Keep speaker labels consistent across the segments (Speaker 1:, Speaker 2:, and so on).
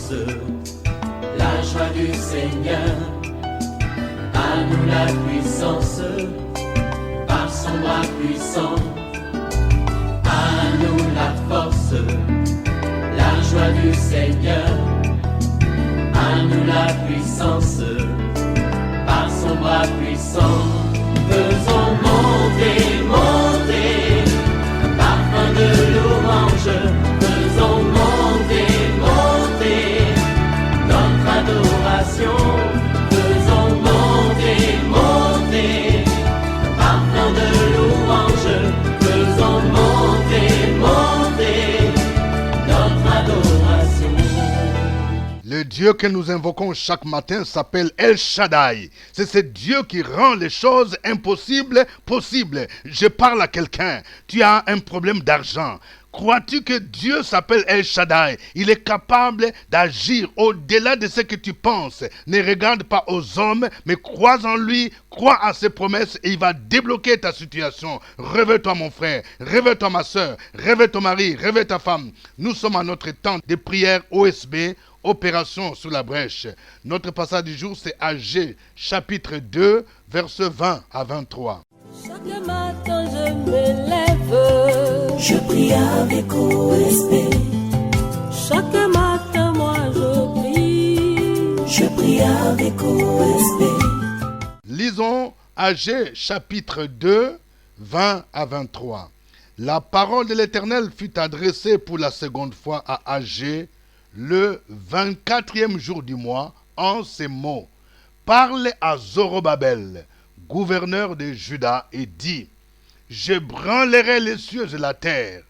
Speaker 1: force, la joie du Seigneur. À nous la puissance, par son bras puissant. À nous la force, la joie du Seigneur. À nous la puissance, par son bras puissant. Faisons monter, monter, parfum de louange. Faisons monter, monter, notre adoration. Faisons monter, monter, parfum de louange. Faisons monter, monter, notre adoration.
Speaker 2: Le Dieu que nous invoquons chaque matin s'appelle El Shaddai. C'est ce Dieu qui rend les choses impossibles possibles. Je parle à quelqu'un. Tu as un problème d'argent. Crois-tu que Dieu s'appelle El Shaddai? Il est capable d'agir au-delà de ce que tu penses. Ne regarde pas aux hommes, mais crois en lui, crois à ses promesses et il va débloquer ta situation. Réveille-toi mon frère, réveille-toi ma soeur, réveille ton mari, réveille ta femme. Nous sommes à notre temps de prière OSB, Opération sous la brèche. Notre passage du jour, c'est Agé, chapitre 2, versets 20 à 23.
Speaker 3: Chaque matin je me lève,
Speaker 4: Je prie avec OSB,
Speaker 3: chaque matin moi je prie.
Speaker 4: je prie avec OSB.
Speaker 2: Lisons Agé, chapitre 2, 20 à 23. La parole de l'Éternel fut adressée pour la seconde fois à Agé, le 24e jour du mois, en ces mots. Parle à Zorobabel, gouverneur de Juda, et dit, je branlerai les cieux et la terre,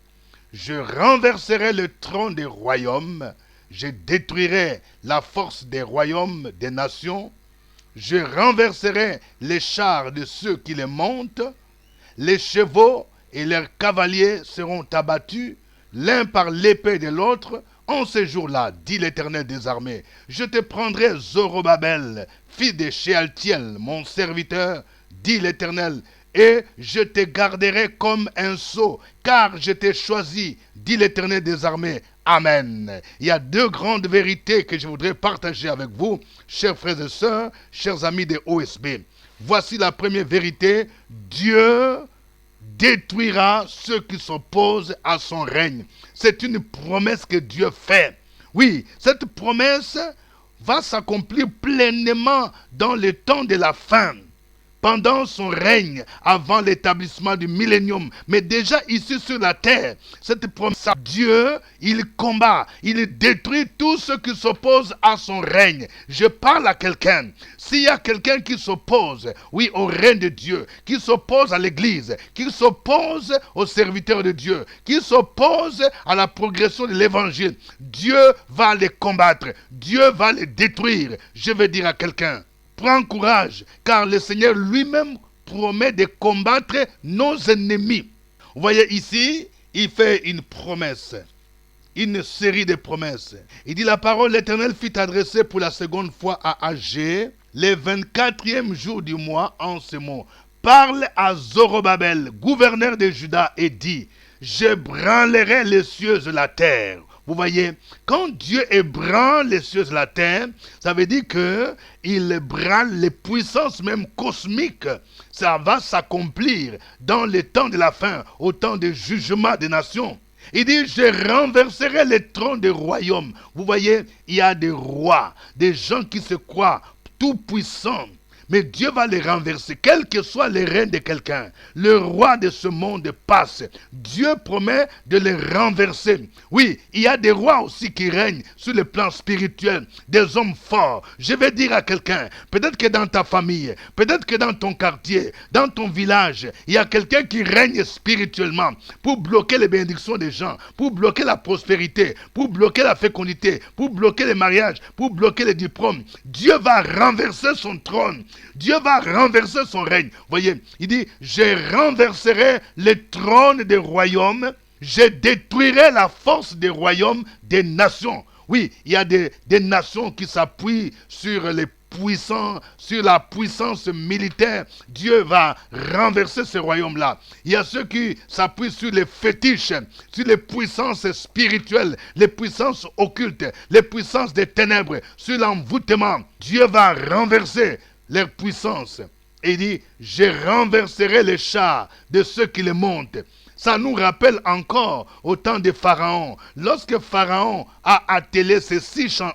Speaker 2: je renverserai le trône des royaumes, je détruirai la force des royaumes des nations, je renverserai les chars de ceux qui les montent, les chevaux et leurs cavaliers seront abattus, l'un par l'épée de l'autre. En ce jour-là, dit l'Éternel des armées, je te prendrai Zorobabel, fils de Shealtiel, mon serviteur, dit l'Éternel, et je te garderai comme un sceau, car je t'ai choisi, dit l'Éternel des armées. Amen. Il y a deux grandes vérités que je voudrais partager avec vous, chers frères et sœurs, chers amis de OSB. Voici la première vérité, Dieu détruira ceux qui s'opposent à son règne. C'est une promesse que Dieu fait. Oui, cette promesse va s'accomplir pleinement dans le temps de la fin, pendant son règne, avant l'établissement du millénium. Mais déjà ici sur la terre, cette promesse, Dieu, il combat, il détruit tous ceux qui s'opposent à son règne. Je parle à quelqu'un. S'il y a quelqu'un qui s'oppose, oui, au règne de Dieu, qui s'oppose à l'église, qui s'oppose aux serviteurs de Dieu, qui s'oppose à la progression de l'évangile, Dieu va les combattre, Dieu va les détruire. Je veux dire à quelqu'un, prends courage, car le Seigneur lui-même promet de combattre nos ennemis. Vous voyez ici, il fait une promesse, une série de promesses. Il dit, la parole de l'Éternel fut adressée pour la seconde fois à Agé, le 24e jour du mois, en ce mot. Parle à Zorobabel, gouverneur de Juda, et dit, je branlerai les cieux et la terre. Vous voyez, quand Dieu ébranle les cieux et la terre, ça veut dire qu'il branle les puissances même cosmiques. Ça va s'accomplir dans le temps de la fin, au temps du jugement des nations. Il dit, je renverserai les trônes des royaumes. Vous voyez, il y a des rois, des gens qui se croient tout puissants. Mais Dieu va les renverser, quel que soit le règne de quelqu'un. Le roi de ce monde passe. Dieu promet de les renverser. Oui, il y a des rois aussi qui règnent sur le plan spirituel, des hommes forts. Je vais dire à quelqu'un, peut-être que dans ta famille, peut-être que dans ton quartier, dans ton village, il y a quelqu'un qui règne spirituellement pour bloquer les bénédictions des gens, pour bloquer la prospérité, pour bloquer la fécondité, pour bloquer les mariages, pour bloquer les diplômes. Dieu va renverser son trône. Dieu va renverser son règne. Voyez, il dit, je renverserai les trônes des royaumes, je détruirai la force des royaumes des nations. Oui, il y a des nations qui s'appuient sur les sur la puissance militaire, Dieu va renverser ce royaume-là. Il y a ceux qui s'appuient sur les fétiches, sur les puissances spirituelles, les puissances occultes, les puissances des ténèbres, sur l'envoûtement. Dieu va renverser leurs puissances. Et il dit, je renverserai les chars de ceux qui les montent. Ça nous rappelle encore au temps de Pharaon. Lorsque Pharaon a attelé ces 600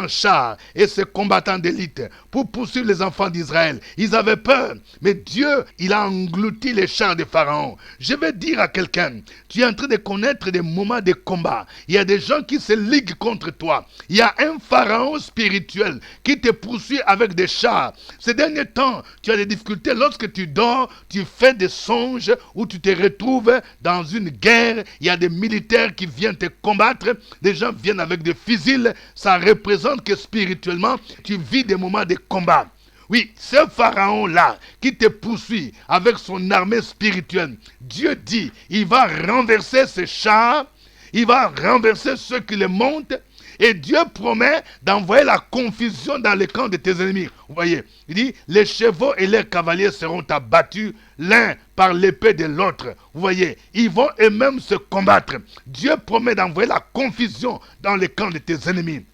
Speaker 2: chars et ces combattants d'élite pour poursuivre les enfants d'Israël, ils avaient peur. Mais Dieu, il a englouti les chars de Pharaon. Je vais dire à quelqu'un, tu es en train de connaître des moments de combat. Il y a des gens qui se liguent contre toi. Il y a un Pharaon spirituel qui te poursuit avec des chars. Ces derniers temps, tu as des difficultés. Lorsque tu dors, tu fais des songes où tu te retrouves dans une guerre. Il y a des militaires qui viennent te combattre. Des gens viennent avec des fusils. Ça représente que spirituellement, tu vis des moments de combat. Oui, ce pharaon-là qui te poursuit avec son armée spirituelle, Dieu dit, il va renverser ses chars, il va renverser ceux qui les montent, et Dieu promet d'envoyer la confusion dans les camps de tes ennemis. Vous voyez, il dit, les chevaux et les cavaliers seront abattus l'un par l'épée de l'autre. Vous voyez, ils vont eux-mêmes se combattre. Dieu promet d'envoyer la confusion dans les camps de tes ennemis.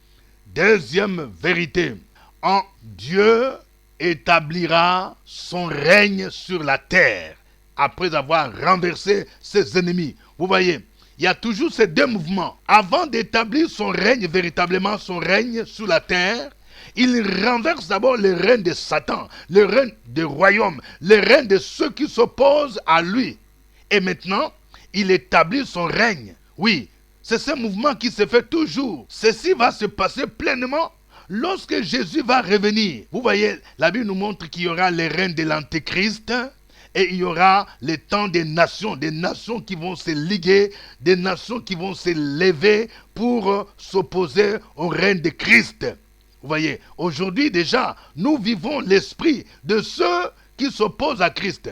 Speaker 2: Deuxième vérité, Dieu établira son règne sur la terre après avoir renversé ses ennemis. Vous voyez, il y a toujours ces deux mouvements. Avant d'établir son règne, véritablement son règne sur la terre, il renverse d'abord le règne de Satan, le règne des royaumes, le règne de ceux qui s'opposent à lui. Et maintenant, il établit son règne. Oui, c'est ce mouvement qui se fait toujours. Ceci va se passer pleinement lorsque Jésus va revenir. Vous voyez, la Bible nous montre qu'il y aura le règne de l'Antéchrist et il y aura le temps des nations qui vont se liguer, des nations qui vont se lever pour s'opposer au règne de Christ. Vous voyez, aujourd'hui déjà, nous vivons l'esprit de ceux qui s'opposent à Christ.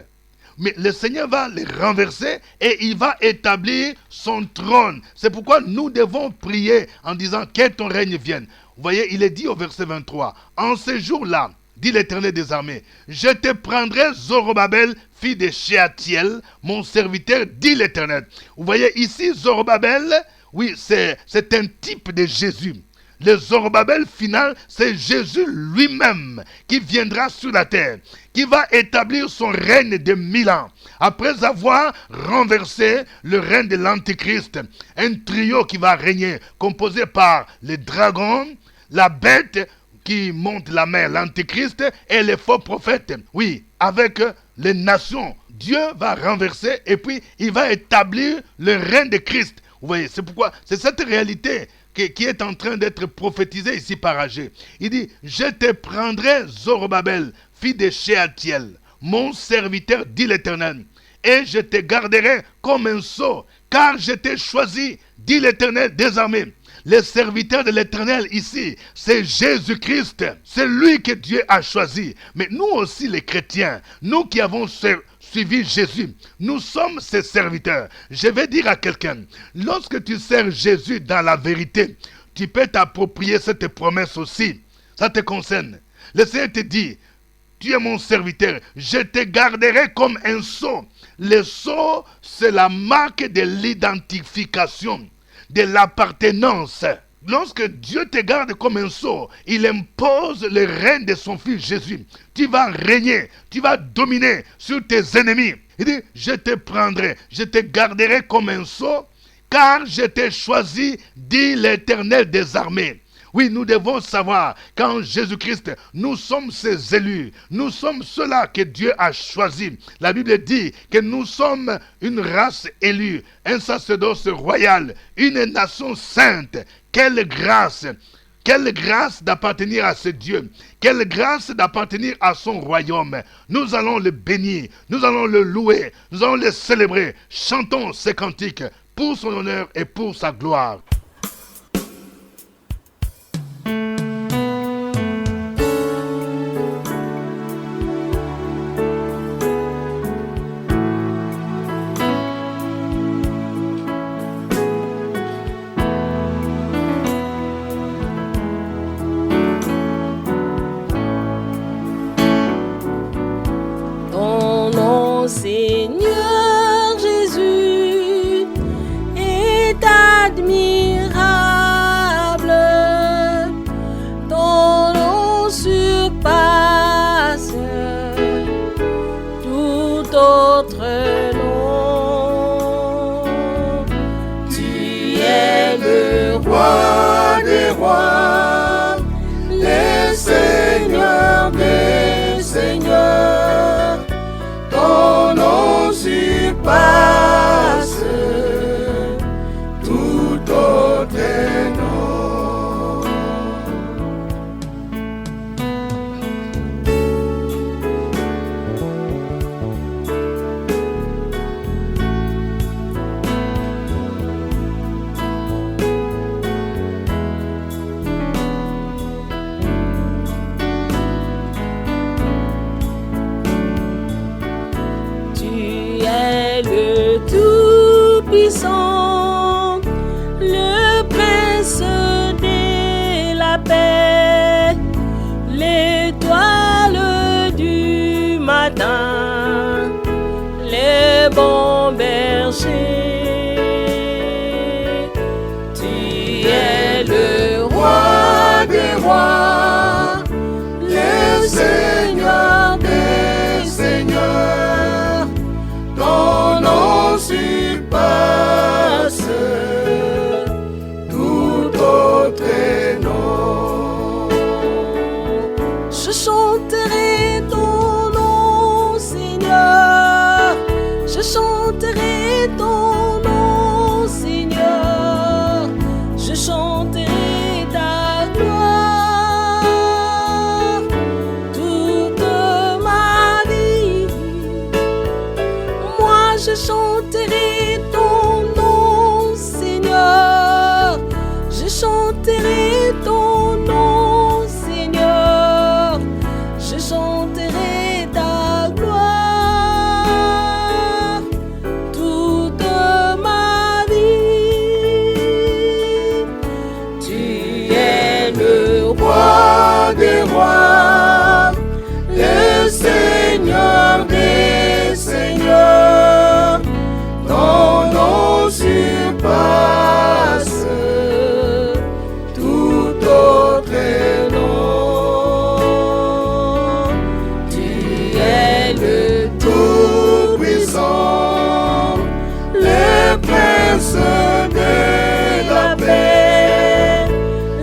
Speaker 2: Mais le Seigneur va les renverser et il va établir son trône. C'est pourquoi nous devons prier en disant que ton règne vienne. Vous voyez, il est dit au verset 23, en ce jour-là, dit l'Éternel des armées, je te prendrai Zorobabel, fils de Shealtiel, mon serviteur, dit l'Éternel. Vous voyez ici, Zorobabel, oui, c'est un type de Jésus. Le Zorobabel final, c'est Jésus lui-même qui viendra sur la terre, qui va établir son règne de 1000 ans. Après avoir renversé le règne de l'Antéchrist, un trio qui va régner, composé par le dragon, la bête qui monte la mer, l'Antéchrist et les faux prophètes. Oui, avec les nations, Dieu va renverser et puis il va établir le règne de Christ. Vous voyez, c'est pourquoi, c'est cette réalité qui est en train d'être prophétisé ici par Agé. Il dit, je te prendrai Zorobabel, fils de Shealtiel, mon serviteur, dit l'Éternel, et je te garderai comme un sceau, car je t'ai choisi, dit l'Éternel des armées. Le serviteur de l'Éternel ici, c'est Jésus-Christ. C'est lui que Dieu a choisi. Mais nous aussi les chrétiens, nous qui avons suivi Jésus, nous sommes ses serviteurs. Je vais dire à quelqu'un, lorsque tu sers Jésus dans la vérité, tu peux t'approprier cette promesse aussi. Ça te concerne. Le Seigneur te dit, tu es mon serviteur, je te garderai comme un sceau. Le sceau, c'est la marque de l'identification, de l'appartenance. Lorsque Dieu te garde comme un sceau, il impose le règne de son fils Jésus. Tu vas régner, tu vas dominer sur tes ennemis. Il dit, je te prendrai, je te garderai comme un sceau, car je t'ai choisi, dit l'Éternel des armées. Oui, nous devons savoir qu'en Jésus-Christ, nous sommes ses élus. Nous sommes ceux-là que Dieu a choisis. La Bible dit que nous sommes une race élue, un sacerdoce royal, une nation sainte. Quelle grâce! Quelle grâce d'appartenir à ce Dieu. Quelle grâce d'appartenir à son royaume. Nous allons le bénir. Nous allons le louer. Nous allons le célébrer. Chantons ces cantiques pour son honneur et pour sa gloire.
Speaker 3: es le roi des rois, le Seigneur des seigneurs. Ton nom surpasse tout autre nom. Le Tout-Puissant, le Prince de la paix, l'étoile du matin, les bons bergers. Tu es le roi des rois, le Seigneur des seigneurs. Ton nom surpasse tout autre nom. Je chanterai ton nom, Seigneur. Je chanterai ton nom, Seigneur. Je chanterai ta gloire toute ma vie. Moi je chanterai ton nom, Seigneur. Je chanterai ton nom, Seigneur. Je chanterai ta gloire toute ma vie. Tu es le roi des rois, le Seigneur des seigneurs. Ton nom surpasse tout autre nom. Tu es le Tout-Puissant, le Prince de la paix,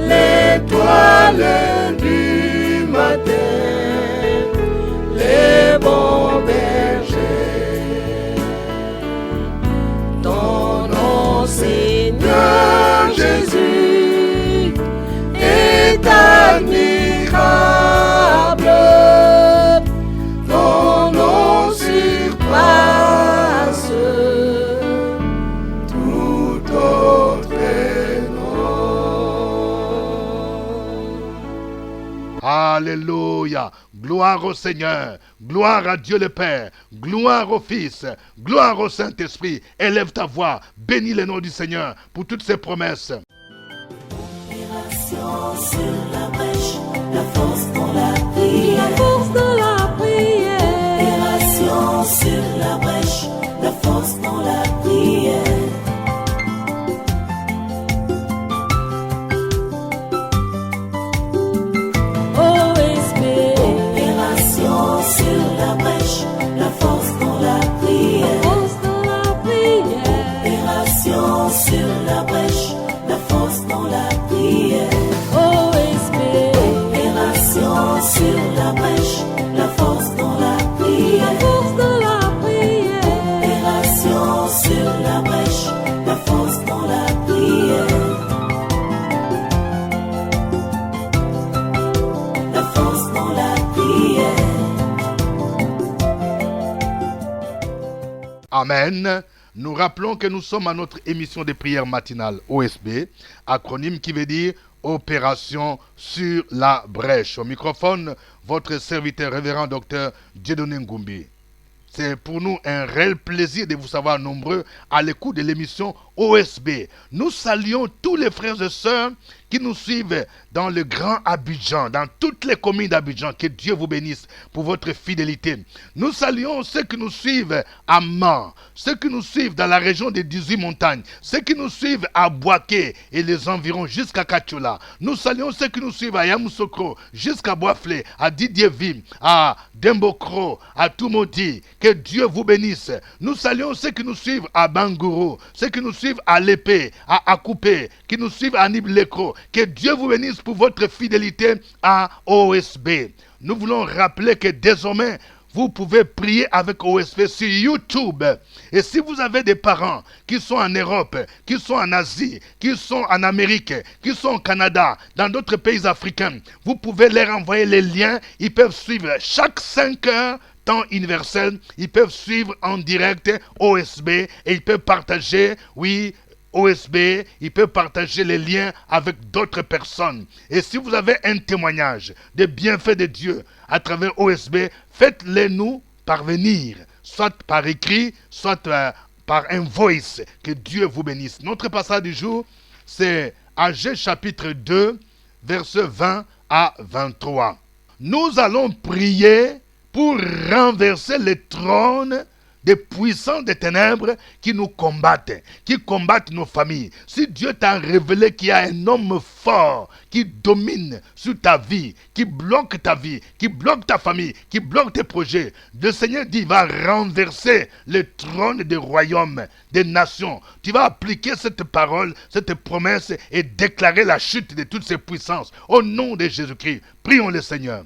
Speaker 3: l'étoile du matin, les bons bergers. Ton nom, Seigneur Jésus, est admirable. Ton nom surpasse tout autre nom.
Speaker 2: Alléluia. Gloire au Seigneur. Gloire à Dieu le Père. Gloire au Fils. Gloire au Saint-Esprit. Élève ta voix. Bénis le nom du Seigneur pour toutes ses promesses.
Speaker 4: Opération sur la brèche, la force dans la prière.
Speaker 3: La force de la prière.
Speaker 4: Opération sur la brèche, la force dans la prière.
Speaker 3: OSB.
Speaker 4: Opération sur la brèche, la force dans la prière.
Speaker 3: Force de la prière.
Speaker 4: Opération sur la brèche, la force dans la prière.
Speaker 3: OSB.
Speaker 4: Opération sur la brèche, la force dans la
Speaker 3: La
Speaker 4: prière.
Speaker 3: force de la prière.
Speaker 4: Opération sur la brèche, la force dans la prière. La force dans la prière.
Speaker 2: Amen. Nous rappelons que nous sommes à notre émission de prière matinale OSB, acronyme qui veut dire Opération sur la brèche. Au microphone, votre serviteur révérend docteur Dieudonné Ngumbi. C'est pour nous un réel plaisir de vous savoir nombreux à l'écoute de l'émission OSB. Nous saluons tous les frères et sœurs qui nous suivent dans le Grand Abidjan, dans toutes les communes d'Abidjan. Que Dieu vous bénisse pour votre fidélité. Nous saluons ceux qui nous suivent à Man, ceux qui nous suivent dans la région des 18 montagnes, ceux qui nous suivent à Boaké et les environs jusqu'à Kachula. Nous saluons ceux qui nous suivent à Yamoussoukro, jusqu'à Boisflé, à Didier-Vim, à Dembokro, à Toumodi. Que Dieu vous bénisse. Nous saluons ceux qui nous suivent à Bangourou, ceux qui nous suivent suivent à l'épée, à couper, qui nous suivent à Niblecro. Que Dieu vous bénisse pour votre fidélité à OSB. Nous voulons rappeler que désormais, vous pouvez prier avec OSB sur YouTube. Et si vous avez des parents qui sont en Europe, qui sont en Asie, qui sont en Amérique, qui sont au Canada, dans d'autres pays africains, vous pouvez leur envoyer les liens. Ils peuvent suivre chaque 5 heures, temps universel. Ils peuvent suivre en direct OSB et ils peuvent partager, oui, OSB, il peut partager les liens avec d'autres personnes. Et si vous avez un témoignage des bienfaits de Dieu à travers OSB, faites-les nous parvenir, soit par écrit, soit par un voice. Que Dieu vous bénisse. Notre passage du jour, c'est Agé chapitre 2, versets 20 à 23. Nous allons prier pour renverser les trônes des puissants des ténèbres qui nous combattent, qui combattent nos familles. Si Dieu t'a révélé qu'il y a un homme fort qui domine sur ta vie, qui bloque ta vie, qui bloque ta famille, qui bloque tes projets, le Seigneur dit, il va renverser le trône des royaumes, des nations. Tu vas appliquer cette parole, cette promesse et déclarer la chute de toutes ces puissances. Au nom de Jésus-Christ, prions le Seigneur.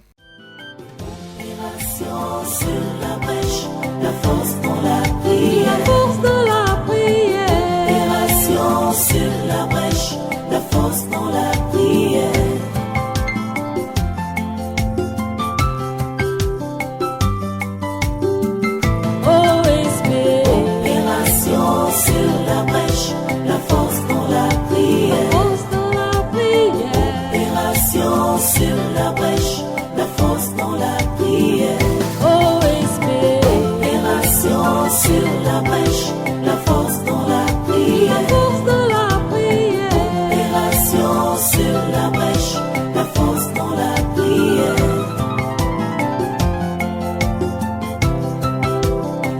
Speaker 4: Opération sur la brèche, la force dans la prière.
Speaker 3: La force de la prière.
Speaker 4: Opération sur la brèche, la force dans la prière.
Speaker 3: OSB.
Speaker 4: Opération sur la brèche, la force dans la
Speaker 3: La
Speaker 4: prière.
Speaker 3: force de la prière.
Speaker 4: Opération sur la brèche, la force dans la prière.
Speaker 3: OSB.
Speaker 4: Opération sur la brèche, la force dans la
Speaker 3: La
Speaker 4: prière.
Speaker 3: force de la prière.
Speaker 4: Opération sur la brèche, la force dans la prière.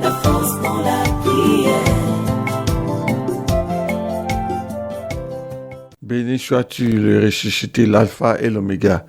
Speaker 4: La force dans la prière.
Speaker 5: Béni sois-tu, le ressuscité, l'alpha et l'oméga,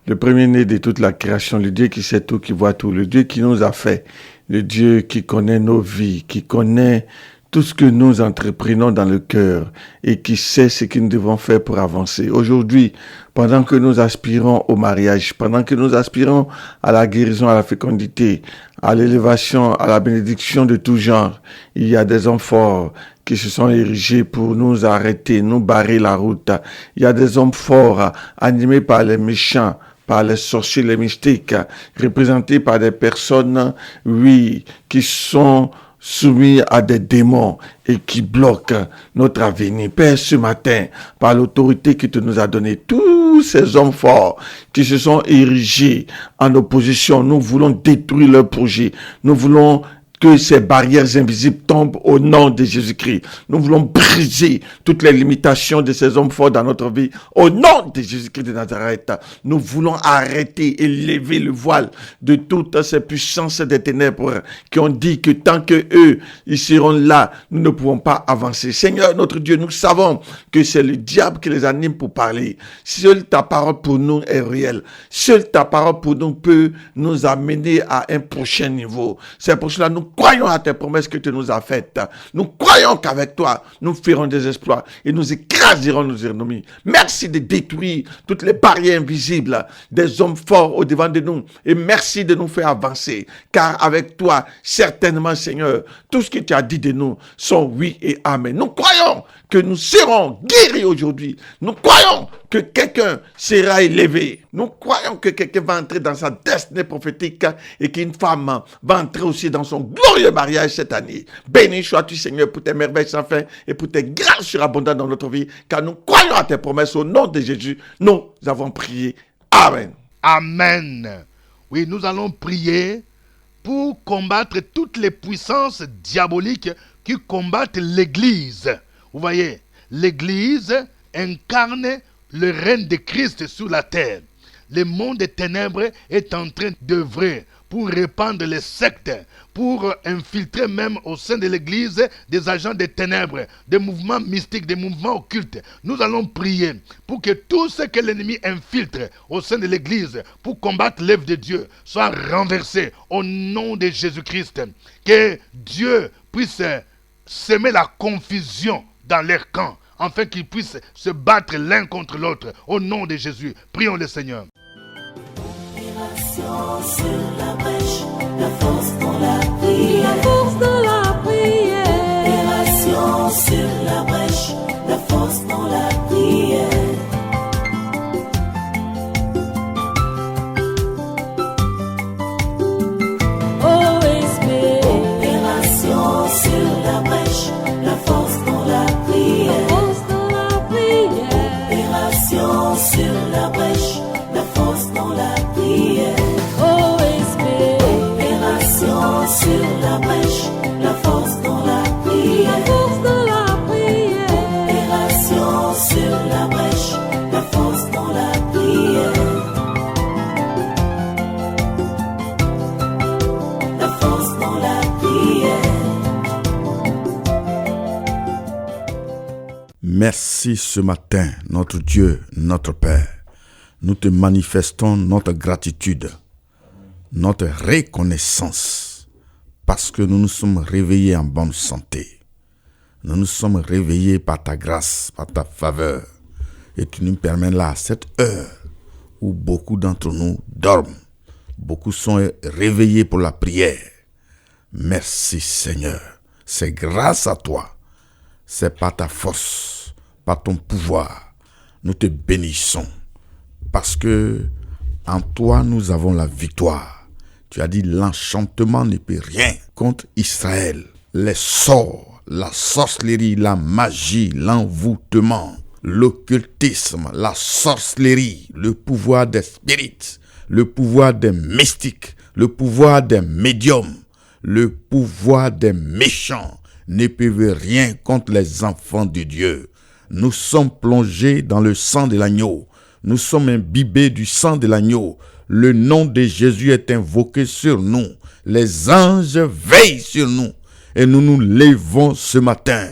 Speaker 5: le premier-né de toute la création, le Dieu qui sait tout, qui voit tout, le Dieu qui nous a fait, le Dieu qui connaît nos vies, qui connaît tout ce que nous entreprenons dans le cœur et qui sait ce que nous devons faire pour avancer. Aujourd'hui, pendant que nous aspirons au mariage, pendant que nous aspirons à la guérison, à la fécondité, à l'élévation, à la bénédiction de tout genre, il y a des hommes forts qui se sont érigés pour nous arrêter, nous barrer la route. Il y a des hommes forts animés par les méchants, par les sorciers, les mystiques, représentés par des personnes, oui, qui sont soumis à des démons et qui bloquent notre avenir. Père, ce matin, par l'autorité que tu nous as donnée, tous ces hommes forts qui se sont érigés en opposition, nous voulons détruire leur projet. Nous voulons que ces barrières invisibles tombent au nom de Jésus-Christ. Nous voulons briser toutes les limitations de ces hommes forts dans notre vie. Au nom de Jésus-Christ de Nazareth, nous voulons arrêter et lever le voile de toutes ces puissances des ténèbres qui ont dit que tant que eux, ils seront là, nous ne pouvons pas avancer. Seigneur, notre Dieu, nous savons que c'est le diable qui les anime pour parler. Seule ta parole pour nous est réelle. Seule ta parole pour nous peut nous amener à un prochain niveau. C'est pour cela que nous croyons à tes promesses que tu nous as faites. Nous croyons qu'avec toi, nous ferons des exploits et nous écraserons nos ennemis. Merci de détruire toutes les barrières invisibles des hommes forts au devant de nous. Et merci de nous faire avancer. Car avec toi, certainement, Seigneur, tout ce que tu as dit de nous sont oui et amen. Nous croyons que nous serons guéris aujourd'hui. Nous croyons que quelqu'un sera élevé. Nous croyons que quelqu'un va entrer dans sa destinée prophétique et qu'une femme va entrer aussi dans son glorieux mariage cette année. Béni sois-tu, Seigneur, pour tes merveilles sans fin et pour tes grâces surabondantes dans notre vie, car nous croyons à tes promesses. Au nom de Jésus, nous avons prié. Amen.
Speaker 2: Amen. Oui, nous allons prier pour combattre toutes les puissances diaboliques qui combattent l'Église. Vous voyez, l'Église incarne le règne de Christ sur la terre. Le monde des ténèbres est en train d'œuvrer pour répandre les sectes, pour infiltrer même au sein de l'Église des agents des ténèbres, des mouvements mystiques, des mouvements occultes. Nous allons prier pour que tout ce que l'ennemi infiltre au sein de l'Église pour combattre l'œuvre de Dieu soit renversé au nom de Jésus-Christ. Que Dieu puisse semer la confusion dans leur camp, afin qu'ils puissent se battre l'un contre l'autre. Au nom de Jésus, prions le Seigneur.
Speaker 4: Opération sur la brèche, la force dans la prière.
Speaker 3: La force de la prière.
Speaker 4: Opération sur la brèche, la force dans la prière.
Speaker 3: OSB.
Speaker 4: Opération sur la brèche, la force dans la prière.
Speaker 3: Force de la prière.
Speaker 4: Opération sur la brèche, la force dans la prière.
Speaker 3: OSB.
Speaker 4: Opération sur la brèche, la force dans la
Speaker 3: La
Speaker 4: prière.
Speaker 3: force de la prière.
Speaker 4: Opération sur la brèche, la force dans la prière. La force dans la prière.
Speaker 6: Merci ce matin, notre Dieu, notre Père. Nous te manifestons notre gratitude, notre reconnaissance, parce que nous nous sommes réveillés en bonne santé. Nous nous sommes réveillés par ta grâce, par ta faveur. Et tu nous permets là, à cette heure où beaucoup d'entre nous dorment. Beaucoup sont réveillés pour la prière. Merci Seigneur. C'est grâce à toi. C'est par ta force, par ton pouvoir. Nous te bénissons. Parce que en toi, nous avons la victoire. Tu as dit, l'enchantement ne peut rien contre Israël. Les sorts, la sorcellerie, la magie, l'envoûtement, l'occultisme, la sorcellerie, le pouvoir des spirites, le pouvoir des mystiques, le pouvoir des médiums, le pouvoir des méchants ne peuvent rien contre les enfants de Dieu. Nous sommes plongés dans le sang de l'agneau. Nous sommes imbibés du sang de l'agneau. Le nom de Jésus est invoqué sur nous. Les anges veillent sur nous. Et nous nous levons ce matin.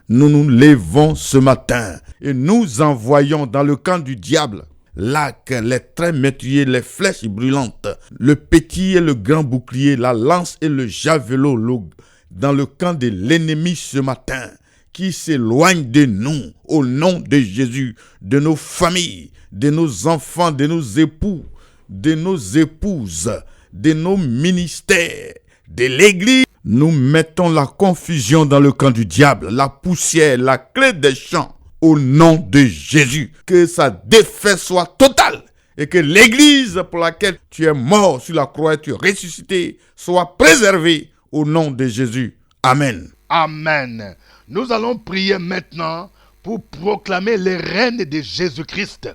Speaker 6: Nous nous levons ce matin. Et nous envoyons dans le camp du diable l'arc, les traits meurtriers, les flèches brûlantes, le petit et le grand bouclier, la lance et le javelot dans le camp de l'ennemi ce matin, qui s'éloigne de nous au nom de Jésus, de nos familles, de nos enfants, de nos époux, de nos épouses, de nos ministères, de l'église. Nous mettons la confusion dans le camp du diable, la poussière, la clé des champs, au nom de Jésus. Que sa défaite soit totale et que l'église pour laquelle tu es mort sur la croix et tu es ressuscité soit préservée au nom de Jésus. Amen.
Speaker 2: Amen. Nous allons prier maintenant pour proclamer le règne de Jésus-Christ.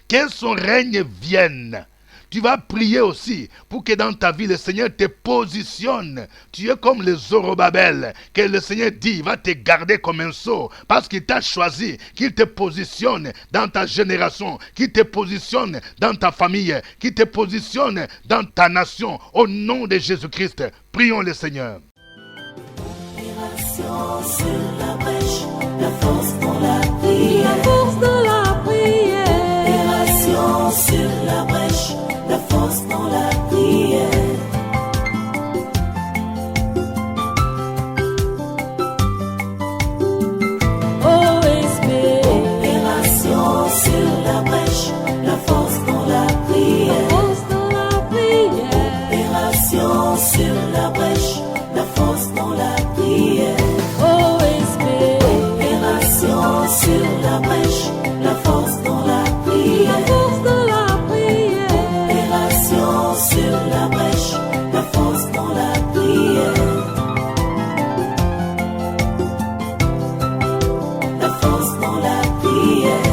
Speaker 2: Que son règne vienne. Tu vas prier aussi pour que dans ta vie, le Seigneur te positionne. Tu es comme le Zorobabel, que le Seigneur dit, il va te garder comme un sceau, parce qu'il t'a choisi, qu'il te positionne dans ta génération, qu'il te positionne dans ta famille, qu'il te positionne dans ta nation. Au nom de Jésus-Christ, prions le Seigneur.
Speaker 4: Opération sur la brèche, la force dans la prière.
Speaker 3: La force de la prière.
Speaker 4: Opération sur la brèche, la force dans la prière.
Speaker 3: OSB.
Speaker 4: Opération sur la brèche, la force dans la prière.
Speaker 3: Force de la prière.
Speaker 4: Opération sur la brèche, la force dans la prière.
Speaker 3: OSB.
Speaker 4: Opération sur la brèche, la force dans la
Speaker 3: La
Speaker 4: prière.
Speaker 3: force de la prière.
Speaker 4: Opération sur la brèche, la force dans la prière. La force dans la prière.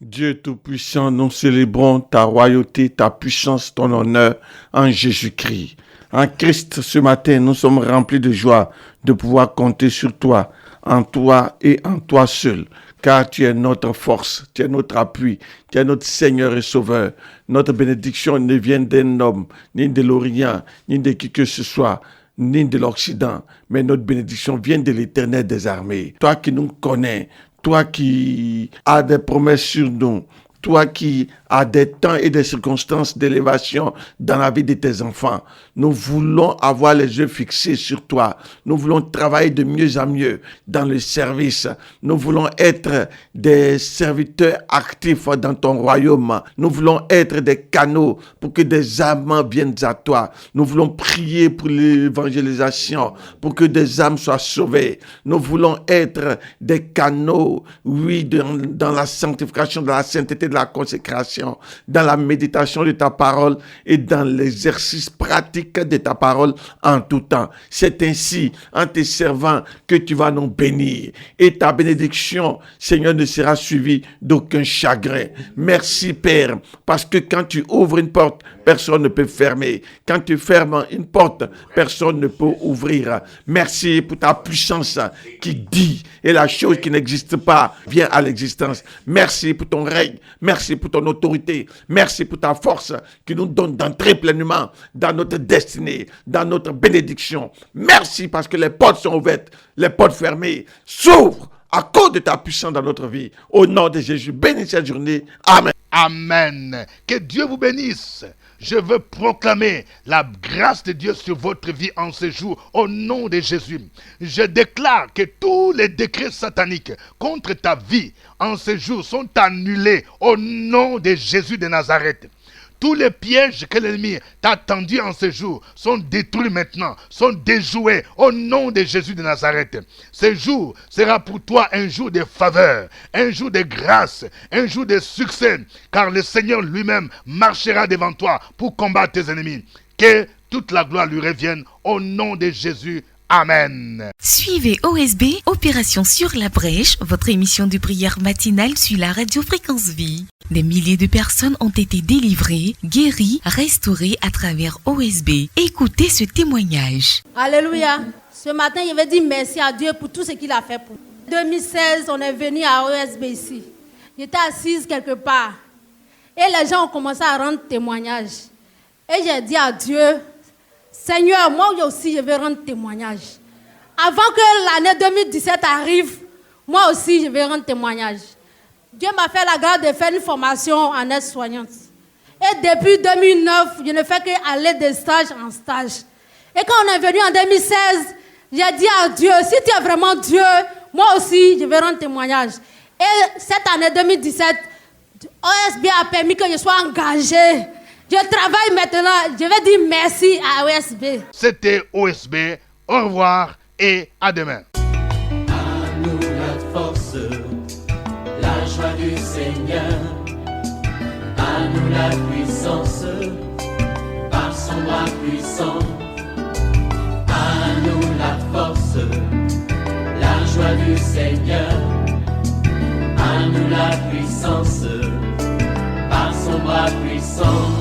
Speaker 5: Dieu Tout-Puissant, nous célébrons ta royauté, ta puissance, ton honneur en Jésus-Christ. En Christ, ce matin, nous sommes remplis de joie de pouvoir compter sur toi, en toi et en toi seul. Car tu es notre force, tu es notre appui, tu es notre Seigneur et Sauveur. Notre bénédiction ne vient d'un homme, ni de l'Orient, ni de qui que ce soit, ni de l'Occident. Mais notre bénédiction vient de l'Éternel des armées. Toi qui nous connais, toi qui as des promesses sur nous, toi qui as des temps et des circonstances d'élévation dans la vie de tes enfants. Nous voulons avoir les yeux fixés sur toi. Nous voulons travailler de mieux en mieux dans le service. Nous voulons être des serviteurs actifs dans ton royaume. Nous voulons être des canaux pour que des âmes viennent à toi. Nous voulons prier pour l'évangélisation, pour que des âmes soient sauvées. Nous voulons être des canaux, oui, dans la sanctification, dans la sainteté de la consécration, dans la méditation de ta parole et dans l'exercice pratique de ta parole en tout temps. C'est ainsi, en te servant, que tu vas nous bénir. Et ta bénédiction, Seigneur, ne sera suivie d'aucun chagrin. Merci, Père, parce que quand tu ouvres une porte, personne ne peut fermer. Quand tu fermes une porte, personne ne peut ouvrir. Merci pour ta puissance qui dit, et la chose qui n'existe pas vient à l'existence. Merci pour ton règne. Merci pour ton autorité. Merci pour ta force qui nous donne d'entrer pleinement dans notre destinée, dans notre bénédiction. Merci parce que les portes sont ouvertes, les portes fermées s'ouvrent à cause de ta puissance dans notre vie. Au nom de Jésus, bénis cette journée. Amen.
Speaker 2: Amen. Que Dieu vous bénisse. Je veux proclamer la grâce de Dieu sur votre vie en ce jour au nom de Jésus. Je déclare que tous les décrets sataniques contre ta vie en ce jour sont annulés au nom de Jésus de Nazareth. Tous les pièges que l'ennemi t'a tendus en ce jour sont détruits maintenant, sont déjoués au nom de Jésus de Nazareth. Ce jour sera pour toi un jour de faveur, un jour de grâce, un jour de succès, car le Seigneur lui-même marchera devant toi pour combattre tes ennemis. Que toute la gloire lui revienne au nom de Jésus. Amen.
Speaker 7: Suivez OSB, Opération sur la brèche, votre émission de prière matinale sur la radio Fréquence Vie. Des milliers de personnes ont été délivrées, guéries, restaurées à travers OSB. Écoutez ce témoignage.
Speaker 8: Alléluia. Ce matin, je vais dire merci à Dieu pour tout ce qu'il a fait pour nous. En 2016, on est venu à OSB ici. J'étais assise quelque part. Et les gens ont commencé à rendre témoignage. Et j'ai dit à Dieu, Seigneur, moi aussi, je vais rendre témoignage. Avant que l'année 2017 arrive, moi aussi, je vais rendre témoignage. Dieu m'a fait la grâce de faire une formation en aide-soignante. Et depuis 2009, je ne fais qu'aller de stage en stage. Et quand on est venu en 2016, j'ai dit à Dieu, si tu es vraiment Dieu, moi aussi, je vais rendre témoignage. Et cette année 2017, OSB a permis que je sois engagé. Je travaille maintenant. Je vais dire merci à OSB.
Speaker 2: C'était OSB. Au revoir et à demain.
Speaker 1: À nous la force, la joie du Seigneur. À nous la puissance, par son bras puissant. À nous la force, la joie du Seigneur. À nous la puissance, par son bras puissant.